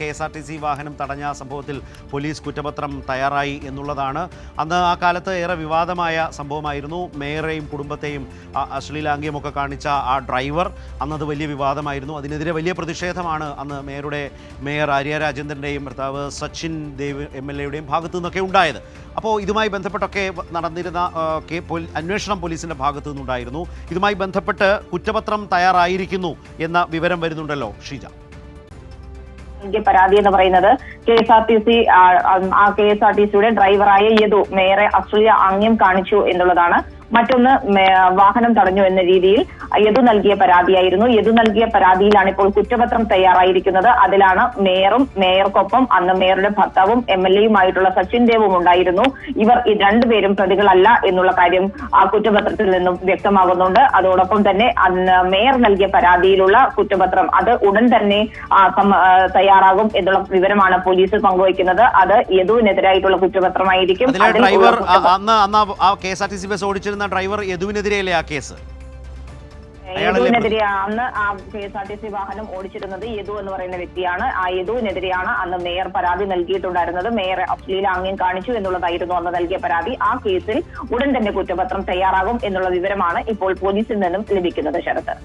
KSRTC വാഹനം തടഞ്ഞ സംഭവത്തിൽ പോലീസ് കുറ്റപത്രം തയ്യാറായി എന്നുള്ളതാണ്. അന്ന് ആ കാലത്ത് ഏറെ വിവാദമായ സംഭവമായിരുന്നു. മേയറെയും കുടുംബത്തെയും അശ്ലീലാംഗ്യമൊക്കെ കാണിച്ച ആ ഡ്രൈവർ, അന്നത് വലിയ വിവാദമായിരുന്നു. അതിനെതിരെ വലിയ പ്രതിഷേധമാണ് അന്ന് മേയർ ആര്യ രാജേന്ദ്രൻ്റെയും ഭർത്താവ് സച്ചിൻ ദേവ് MLA-യുടെയും ഭാഗത്തു നിന്നൊക്കെ ഉണ്ടായത്. അപ്പോൾ ഇതുമായി ബന്ധപ്പെട്ടൊക്കെ നടന്നിരുന്ന അന്വേഷണം പോലീസിൻ്റെ ഭാഗത്തു നിന്നുണ്ടായിരുന്നു. ഇതുമായി ബന്ധപ്പെട്ട് കുറ്റപത്രം തയ്യാറായിരിക്കുന്നു എന്ന വിവരം വരുന്നുണ്ടല്ലോ ഷീജ. പരാതി എന്ന് പറയുന്നത് KSRTCയുടെ ഡ്രൈവറായ യദു മേയറെ അശ്ലീല ആംഗ്യം കാണിച്ചു എന്നുള്ളതാണ്. മറ്റൊന്ന് വാഹനം തടഞ്ഞു എന്ന രീതിയിൽ യദു നൽകിയ പരാതിയായിരുന്നു. യദു നൽകിയ പരാതിയിലാണ് ഇപ്പോൾ കുറ്റപത്രം തയ്യാറായിരിക്കുന്നത്. അതിലാണ് മേയർക്കൊപ്പം അന്ന് മേയറുടെ ഭർത്താവും MLA-യുമായിട്ടുള്ള സച്ചിൻ ദേവും ഉണ്ടായിരുന്നു. ഇവർ രണ്ടുപേരും പ്രതികളല്ല എന്നുള്ള കാര്യം ആ കുറ്റപത്രത്തിൽ നിന്നും വ്യക്തമാകുന്നുണ്ട്. അതോടൊപ്പം തന്നെ മേയർ നൽകിയ പരാതിയിലുള്ള കുറ്റപത്രം അത് ഉടൻ തന്നെ തയ്യാറാകും എന്നുള്ള വിവരമാണ് പോലീസ് പങ്കുവയ്ക്കുന്നത്. അത് യദുവിനെതിരായിട്ടുള്ള കുറ്റപത്രമായിരിക്കും. KSRTC ബസ് ഓടിച്ചിരുന്ന ഡ്രൈവർ യദുവിനെതിരെയല്ലേ ആ കേസ്? യദുവിനെതിരെ അന്ന് ആ KSRTC വാഹനം ഓടിച്ചിരുന്നത് യദു എന്ന് പറയുന്ന വ്യക്തിയാണ്. ആ യദുവിനെതിരെയാണ് അന്ന് മേയർ പരാതി നൽകിയിട്ടുണ്ടായിരുന്നത്. മേയർ അശ്ലീലാംഗ്യം കാണിച്ചു എന്നുള്ളതായിരുന്നു അന്ന് നൽകിയ പരാതി. ആ കേസിൽ ഉടൻ തന്നെ കുറ്റപത്രം തയ്യാറാകും എന്നുള്ള വിവരമാണ് ഇപ്പോൾ പോലീസിൽ നിന്നും ലഭിക്കുന്നത്. ശരത്ത്.